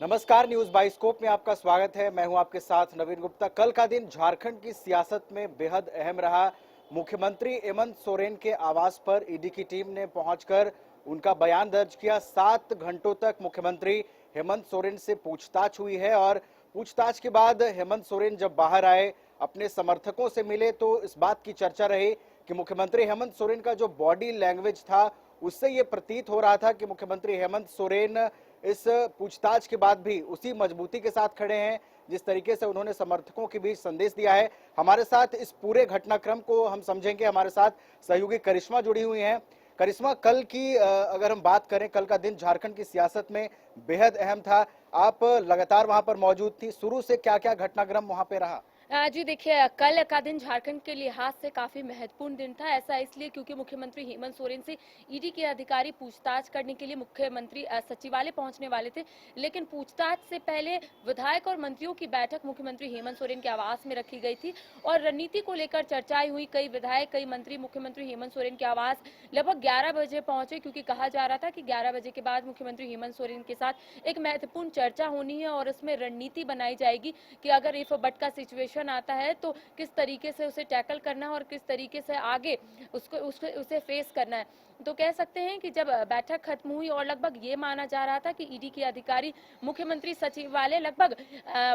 नमस्कार, news bioscope में आपका स्वागत है। मैं हूं आपके साथ नवीन गुप्ता। कल का दिन झारखंड की सियासत में बेहद अहम रहा। मुख्यमंत्री हेमंत सोरेन के आवास पर ईडी की टीम ने पहुंचकर उनका बयान दर्ज किया। 7 घंटों तक मुख्यमंत्री हेमंत सोरेन से पूछताछ हुई है और पूछताछ के बाद हेमंत सोरेन जब बाहर आए, अपने समर्थकों से मिले, तो इस बात की चर्चा रही कि मुख्यमंत्री हेमंत सोरेन का जो बॉडी लैंग्वेज था, उससे ये प्रतीत हो रहा था कि मुख्यमंत्री हेमंत सोरेन इस पूछताछ के बाद भी उसी मजबूती के साथ खड़े हैं जिस तरीके से उन्होंने समर्थकों के बीच संदेश दिया है। हमारे साथ इस पूरे घटनाक्रम को हम समझेंगे। हमारे साथ सहयोगी करिश्मा जुड़ी हुई हैं। करिश्मा, कल की अगर हम बात करें, कल का दिन झारखंड की सियासत में बेहद अहम था। आप लगातार वहां पर मौजूद थी। शुरू से क्या क्या घटनाक्रम वहां पे रहा? जी देखिए, कल का दिन झारखंड के लिहाज से काफी महत्वपूर्ण दिन था। ऐसा इसलिए क्योंकि मुख्यमंत्री हेमंत सोरेन से ईडी के अधिकारी पूछताछ करने के लिए मुख्यमंत्री सचिवालय पहुंचने वाले थे। लेकिन पूछताछ से पहले विधायक और मंत्रियों की बैठक मुख्यमंत्री हेमंत सोरेन के आवास में रखी गई थी और रणनीति को लेकर चर्चाएं हुई। कई विधायक, कई मंत्री मुख्यमंत्री हेमंत सोरेन के आवास लगभग 11 बजे पहुंचे, क्योंकि कहा जा रहा था कि 11 बजे के बाद मुख्यमंत्री हेमंत सोरेन के साथ एक महत्वपूर्ण चर्चा होनी है और उसमें रणनीति बनाई जाएगी कि अगर इफ बट का सिचुएशन आता है तो किस तरीके से उसे टैकल करना है और किस तरीके से आगे उसे फेस करना है। तो कह सकते हैं कि जब बैठक खत्म हुई और लगभग ये माना जा रहा था कि ईडी के अधिकारी मुख्यमंत्री सचिवालय लगभग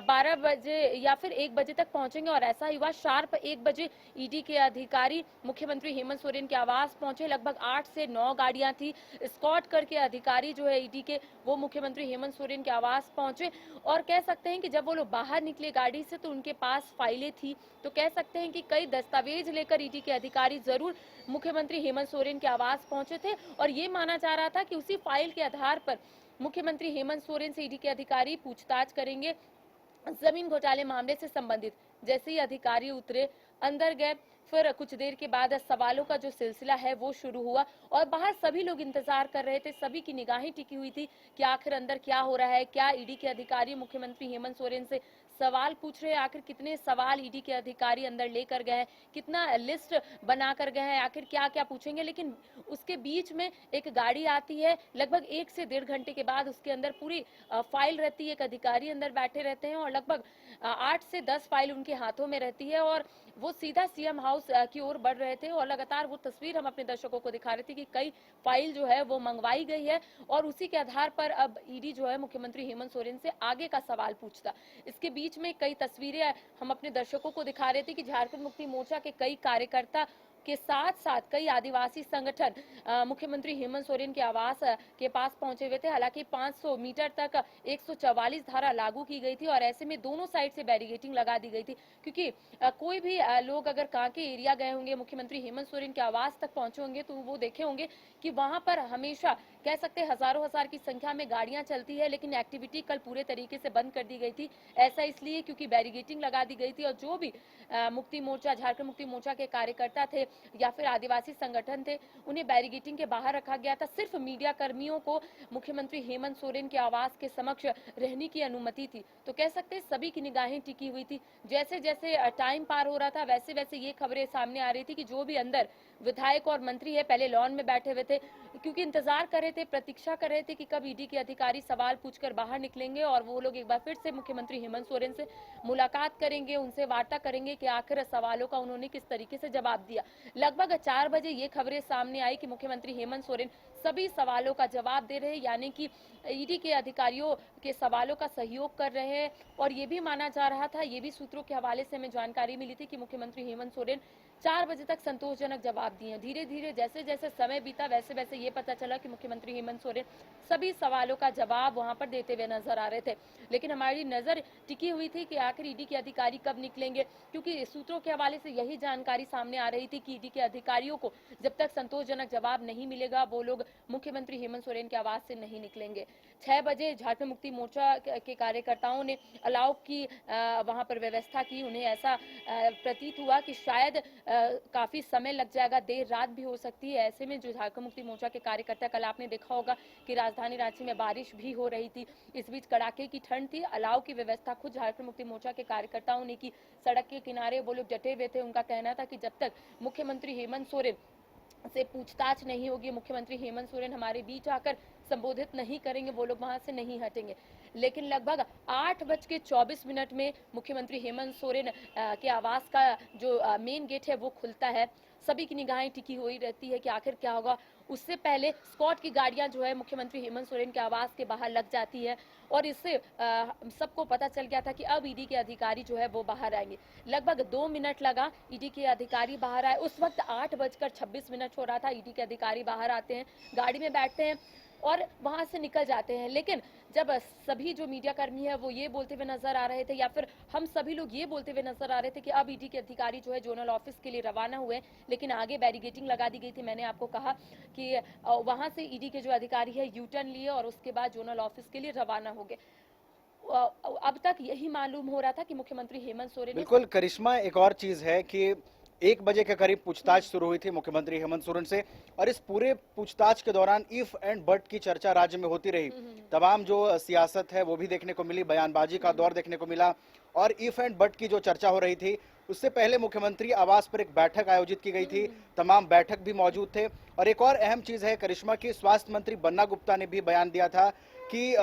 12 बजे या फिर 1 बजे तक पहुंचेंगे, और ऐसा ही हुआ। शार्प 1 बजे ईडी के अधिकारी मुख्यमंत्री हेमंत सोरेन के आवास पहुंचे। लगभग 8 से 9 गाड़ियां थी। स्कॉट करके अधिकारी जो है ईडी के, वो मुख्यमंत्री हेमंत सोरेन के आवास पहुंचे। और कह सकते हैं कि जब वो लोग बाहर निकले गाड़ी से तो उनके पास फाइलें थी। तो कह सकते हैं कि कई दस्तावेज लेकर ईडी के अधिकारी जरूर मुख्यमंत्री हेमंत सोरेन के आवास पहुंचे थे और ये माना जा रहा था कि उसी फाइल के आधार पर मुख्यमंत्री हेमंत सोरेन से ईडी के अधिकारी पूछताछ करेंगे जमीन घोटाले मामले से संबंधित। जैसे ही अधिकारी उतरे, अंदर गए, फिर कुछ देर के बाद सवालों का जो सिलसिला है वो शुरू हुआ और बाहर सभी लोग इंतजार कर रहे थे। सभी की निगाहें टिकी हुई थी कि आखिर अंदर क्या हो रहा है, क्या ईडी के अधिकारी मुख्यमंत्री हेमंत सोरेन से सवाल पूछ रहे हैं, आखिर कितने सवाल ईडी के अधिकारी अंदर लेकर गए हैं, कितना लिस्ट बना कर गए हैं, आखिर क्या क्या पूछेंगे। लेकिन उसके बीच में एक गाड़ी आती है। लगभग 1 से 1.5 घंटे के बाद उसके अंदर पूरी फाइल रहती है। एक अधिकारी अंदर बैठे रहते हैं और लगभग 8 से 10 फाइल उनके हाथों में रहती है और वो सीधा सीएम हाउस की ओर बढ़ रहे थे। और लगातार वो तस्वीर हम अपने दर्शकों को दिखा रहे थे कि कई फाइल जो है वो मंगवाई गई है और उसी के आधार पर अब ईडी जो है मुख्यमंत्री हेमंत सोरेन से आगे का सवाल पूछता। इसके बीच में कई तस्वीरें हम अपने दर्शकों को दिखा रहे थे कि झारखंड मुक्ति मोर्चा के कई कार्यकर्ता के साथ साथ कई आदिवासी संगठन मुख्यमंत्री हेमंत सोरेन के आवास के पास पहुंचे हुए थे। हालांकि 500 मीटर तक 144 धारा लागू की गई थी और ऐसे में दोनों साइड से बैरिगेटिंग लगा दी गई थी, क्योंकि कोई भी लोग अगर कांके एरिया गए होंगे, मुख्यमंत्री हेमंत सोरेन के आवास तक पहुंचे होंगे, तो वो देखे होंगे कि वहां पर हमेशा कह सकते हजारों हजार की संख्या में गाड़ियां चलती है, लेकिन एक्टिविटी कल पूरे तरीके से बंद कर दी गई थी। ऐसा इसलिए क्योंकि बैरिगेटिंग लगा दी गई थी और जो भी मुक्ति मोर्चा, झारखंड मुक्ति मोर्चा के कार्यकर्ता थे या फिर आदिवासी संगठन थे, उन्हें बैरिगेटिंग के बाहर रखा गया था। सिर्फ मीडिया कर्मियों को मुख्यमंत्री हेमंत सोरेन के आवास के समक्ष रहने की अनुमति थी। तो कह सकते हैं सभी की निगाहें टिकी हुई थी। जैसे जैसे टाइम पार हो रहा था वैसे वैसे ये खबरें सामने आ रही थी कि जो भी अंदर विधायक और मंत्री है पहले लॉन में बैठे हुए थे, क्योंकि इंतजार कर रहे थे, प्रतीक्षा कर रहे थे कि कब ईडी के अधिकारी सवाल पूछकर बाहर निकलेंगे और वो लोग एक बार फिर से मुख्यमंत्री हेमंत सोरेन से मुलाकात करेंगे, उनसे वार्ता करेंगे कि आखिर सवालों का उन्होंने किस तरीके से जवाब दिया। लगभग 4 बजे ये खबरें सामने आई कि मुख्यमंत्री हेमंत सोरेन सभी सवालों का जवाब दे रहे हैं, यानी कि ईडी के अधिकारियों के सवालों का सहयोग कर रहे हैं। और ये भी माना जा रहा था, ये भी सूत्रों के हवाले से हमें जानकारी मिली थी कि मुख्यमंत्री हेमंत सोरेन 4 बजे तक संतोषजनक जवाब दिए। धीरे धीरे जैसे जैसे समय बीता वैसे वैसे ये पता चला कि मुख्यमंत्री हेमंत सोरेन सभी सवालों का जवाब वहां पर देते हुए नजर आ रहे थे। लेकिन हमारी नजर टिकी हुई थी कि आखिर ईडी के अधिकारी कब निकलेंगे, क्योंकि सूत्रों के हवाले से यही जानकारी सामने आ रही थी कि ईडी के अधिकारियों को जब तक संतोषजनक जवाब नहीं मिलेगा वो लोग मुख्यमंत्री हेमंत सोरेन के आवास से नहीं निकलेंगे। 6 बजे झारखंड मुक्ति मोर्चा के कार्यकर्ताओं ने अलाव की वहां पर व्यवस्था की। उन्हें ऐसा प्रतीत हुआ कि शायद काफी समय लग जाएगा, देर रात भी हो सकती है। ऐसे में जो झारखंड मुक्ति मोर्चा के कार्यकर्ता, कल आपने देखा होगा कि राजधानी रांची में बारिश भी हो रही थी, इस बीच कड़ाके की ठंड थी। अलाव की व्यवस्था खुद झारखंड मुक्ति मोर्चा के कार्यकर्ताओं ने की। सड़क के किनारे वो लोग डटे हुए थे। उनका कहना था कि जब तक मुख्यमंत्री हेमंत सोरेन से पूछताछ नहीं होगी, मुख्यमंत्री हेमंत सोरेन हमारे बीच आकर संबोधित नहीं करेंगे, वो लोग वहां से नहीं हटेंगे। लेकिन लगभग 8:24 में मुख्यमंत्री हेमंत सोरेन के आवास का जो मेन गेट है वो खुलता है। सभी की निगाहें टिकी हुई रहती है कि आखिर क्या होगा। उससे पहले स्क्वाड की गाड़ियां जो है मुख्यमंत्री हेमंत सोरेन के आवास के बाहर लग जाती है और इससे सबको पता चल गया था कि अब ईडी के अधिकारी जो है वो बाहर आएंगे। लगभग 2 मिनट लगा ईडी के अधिकारी बाहर आए। उस वक्त 8:26 हो रहा था। ईडी के अधिकारी बाहर आते हैं, गाड़ी में बैठते हैं और वहां से निकल जाते हैं। लेकिन जब सभी जो मीडिया कर्मी है वो ये बोलते हुए नजर आ रहे थे या फिर हम सभी लोग ये बोलते हुए नजर आ रहे थे कि अब ईडी के अधिकारी जो है जोनल ऑफिस के लिए रवाना हुए, लेकिन आगे बैरिकेडिंग लगा दी गई थी। मैंने आपको कहा कि वहां से ईडी के जो अधिकारी है यू टर्न लिए और उसके बाद जोनल ऑफिस के लिए रवाना हो गए। अब तक यही मालूम हो रहा था कि मुख्यमंत्री हेमंत सोरेन बिल्कुल करिश्मा, एक और चीज है कि 1 बजे के करीब पूछताछ शुरू हुई थी मुख्यमंत्री हेमंत सोरेन से और इस पूरे पूछताछ के दौरान इफ एंड बट की चर्चा राज्य में होती रही। तमाम जो सियासत है वो भी देखने को मिली, बयानबाजी का दौर देखने को मिला और इफ एंड बट की जो चर्चा हो रही थी उससे पहले मुख्यमंत्री आवास पर एक बैठक आयोजित की गई थी। तमाम बैठक भी मौजूद थे और एक और अहम चीज है करिश्मा की, स्वास्थ्य मंत्री बन्ना गुप्ता ने भी बयान दिया था कि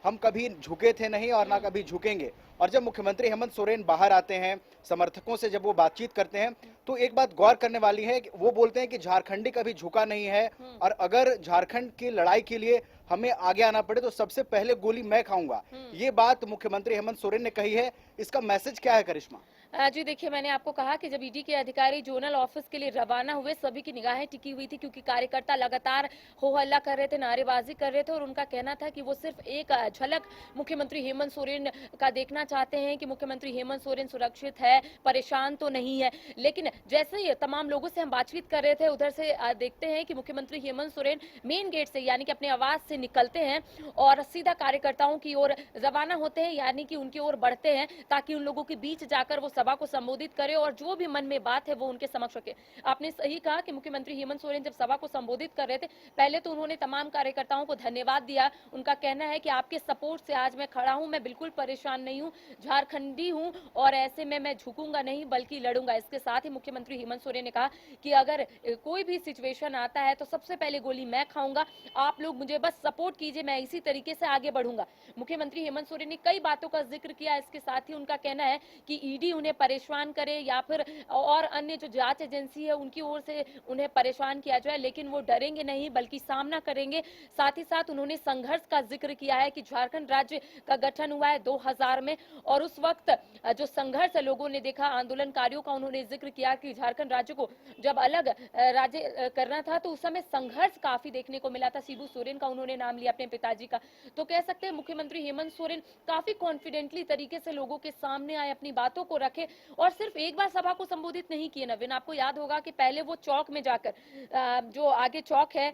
हम कभी झुके थे नहीं और ना कभी झुकेंगे। और जब मुख्यमंत्री हेमंत सोरेन बाहर आते हैं, समर्थकों से जब वो बातचीत करते हैं तो एक बात गौर करने वाली है कि वो बोलते हैं कि झारखंडी कभी झुका नहीं है और अगर झारखंड की लड़ाई के लिए हमें आगे आना पड़े तो सबसे पहले गोली मैं खाऊंगा। ये बात मुख्यमंत्री हेमंत सोरेन ने कही है। इसका मैसेज क्या है करिश्मा? जी देखिए, मैंने आपको कहा कि जब ईडी के अधिकारी जोनल ऑफिस के लिए रवाना हुए सभी की निगाहें टिकी हुई थी क्योंकि कार्यकर्ता लगातार हो हल्ला कर रहे थे, नारेबाजी कर रहे थे और उनका कहना था कि वो सिर्फ एक झलक मुख्यमंत्री हेमंत सोरेन का देखना चाहते हैं कि मुख्यमंत्री हेमंत सोरेन सुरक्षित है, परेशान तो नहीं है। लेकिन जैसे ही तमाम लोगों से हम बातचीत कर रहे थे उधर से देखते हैं कि मुख्यमंत्री हेमंत सोरेन मेन गेट से यानी कि अपने आवास से निकलते हैं और सीधा कार्यकर्ताओं की ओर रवाना होते हैं, यानी कि उनकी ओर बढ़ते हैं ताकि उन लोगों के बीच जाकर वो सभा को संबोधित करे और जो भी मन में बात है वो उनके समक्ष रखे। आपने सही कहा कि मुख्यमंत्री हेमंत सोरेन जब सभा को संबोधित कर रहे थे पहले तो उन्होंने तमाम कार्यकर्ताओं को धन्यवाद दिया। उनका कहना है कि आपके सपोर्ट से आज मैं खड़ा हूं, मैं बिल्कुल परेशान नहीं हूं, झारखंडी हूं और ऐसे में मैं झुकूंगा नहीं बल्कि लड़ूंगा। इसके साथ ही मुख्यमंत्री हेमंत सोरेन ने कहा कि अगर कोई भी सिचुएशन आता है तो सबसे पहले गोली मैं खाऊंगा, आप लोग मुझे बस सपोर्ट कीजिए, मैं इसी तरीके से आगे बढ़ूंगा। मुख्यमंत्री हेमंत सोरेन ने कई बातों का जिक्र किया। इसके साथ ही उनका कहना है कि ईडी उन्हें परेशान करे या फिर और अन्य जो जांच एजेंसी है उनकी ओर से उन्हें परेशान किया जाए, लेकिन वो डरेंगे नहीं बल्कि सामना करेंगे। साथ ही साथ उन्होंने संघर्ष का जिक्र किया है कि झारखंड राज्य का गठन हुआ है 2000 में और उस वक्त जो संघर्ष लोगों ने देखा, आंदोलनकारियों का उन्होंने जिक्र किया कि झारखंड राज्य को जब अलग राज्य करना था तो उस समय संघर्ष काफी देखने को मिला था। शिबू सोरेन का उन्होंने नाम लिया अपने पिताजी का। तो कह सकते हैं मुख्यमंत्री हेमंत सोरेन काफी कॉन्फिडेंटली तरीके से लोगों के सामने आए, अपनी बातों को रखे और सिर्फ एक बार सभा को संबोधित नहीं किए। नवीन, आपको याद होगा कि पहले वो चौक में जाकर जो आगे चौक है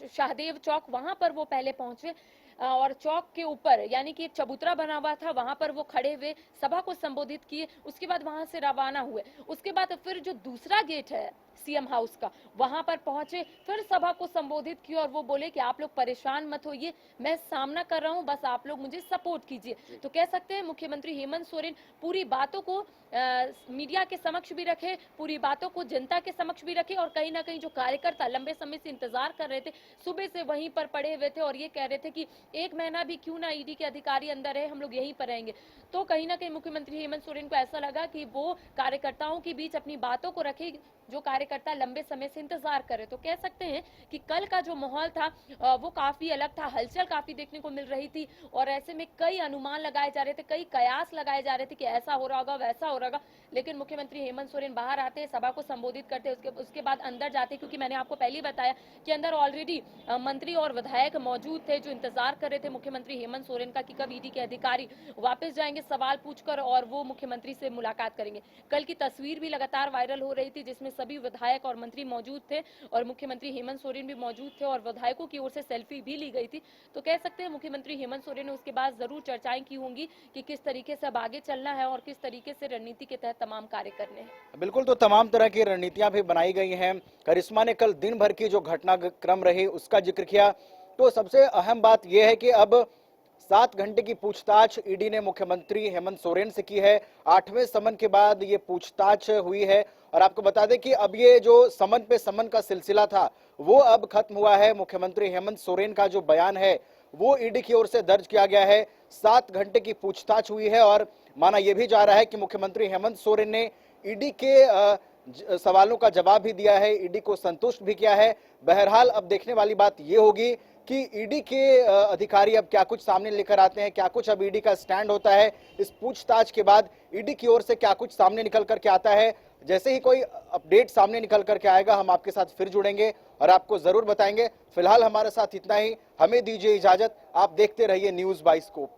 शाहदेव चौक, वहां पर वो पहले पहुंचे और चौक के ऊपर यानी कि एक चबूतरा बना हुआ था वहां पर वो खड़े हुए सभा को संबोधित किए। उसके बाद वहां से रवाना हुए। उसके बाद फिर जो दूसरा गेट है सीएम हाउस का वहां पर पहुंचे, फिर सभा को संबोधित किया और वो बोले कि आप लोग परेशान मत होइए, मैं सामना कर रहा हूं, बस आप लोग मुझे सपोर्ट कीजिए। तो कह सकते हैं मुख्यमंत्री हेमंत सोरेन पूरी बातों को मीडिया के समक्ष भी रखे, पूरी बातों को जनता के समक्ष भी रखे और कहीं ना कहीं जो कार्यकर्ता लंबे समय से इंतजार कर रहे थे, सुबह से वहीं पर पड़े हुए थे और ये कह रहे थे कि 1 महीना भी क्यों ना ईडी के अधिकारी अंदर है, हम लोग यहीं पर रहेंगे। तो कहीं ना कहीं मुख्यमंत्री हेमंत सोरेन को ऐसा लगा कि वो कार्यकर्ताओं के बीच अपनी बातों को रखे जो कार्यकर्ता लंबे समय से इंतजार कर रहे। तो कह सकते हैं कि कल का जो माहौल था वो काफी अलग था, हलचल काफी देखने को मिल रही थी और ऐसे में कई अनुमान लगाए जा रहे थे, कई कयास लगाए जा रहे थे कि ऐसा हो रहा होगा, वैसा हो रहा होगा। लेकिन मुख्यमंत्री हेमंत सोरेन बाहर आते, सभा को संबोधित करते, उसके बाद अंदर जाते, क्योंकि मैंने आपको पहले ही बताया कि अंदर ऑलरेडी मंत्री और विधायक मौजूद थे जो इंतजार कर रहे थे मुख्यमंत्री हेमंत सोरेन का कि कब ईडी के अधिकारी वापस जाएंगे सवाल पूछकर और वो मुख्यमंत्री से मुलाकात करेंगे। कल की तस्वीर भी लगातार वायरल हो रही थी जिसमें सभी विधायक और मंत्री मौजूद थे और मुख्यमंत्री हेमंत सोरेन भी मौजूद थे और विधायकों की ओर से सेल्फी भी ली गई थी। तो कह सकते हैं मुख्यमंत्री हेमंत सोरेन ने उसके बाद जरूर चर्चाएं की होंगी कि किस तरीके से अब आगे चलना है और किस तरीके से रणनीति के तहत तमाम कार्य करने हैं। बिल्कुल, तो तमाम तरह की रणनीतियां भी बनाई गई हैं। करिश्मा ने कल दिन भर की जो घटनाक्रम रही उसका जिक्र किया। तो सबसे अहम बात यह है कि अब 7 घंटे की पूछताछ ईडी ने मुख्यमंत्री हेमंत सोरेन से की है। 8वें समन के बाद ये पूछताछ हुई है और आपको बता दें कि अब ये जो समन पे समन का सिलसिला था वो अब खत्म हुआ है। मुख्यमंत्री हेमंत सोरेन का जो बयान है वो ईडी की ओर से दर्ज किया गया है। 7 घंटे की पूछताछ हुई है और माना यह भी जा रहा है कि मुख्यमंत्री हेमंत सोरेन ने ईडी के सवालों का जवाब भी दिया है, ईडी को संतुष्ट भी किया है। बहरहाल अब देखने वाली बात यह होगी कि ईडी के अधिकारी अब क्या कुछ सामने लेकर आते हैं, क्या कुछ अब ईडी का स्टैंड होता है। इस पूछताछ के बाद ईडी की ओर से क्या कुछ सामने निकल कर के आता है। जैसे ही कोई अपडेट सामने निकल करके आएगा हम आपके साथ फिर जुड़ेंगे और आपको जरूर बताएंगे। फिलहाल हमारे साथ इतना ही, हमें दीजिए इजाजत। आप देखते रहिए न्यूज़ बाइस्कोप।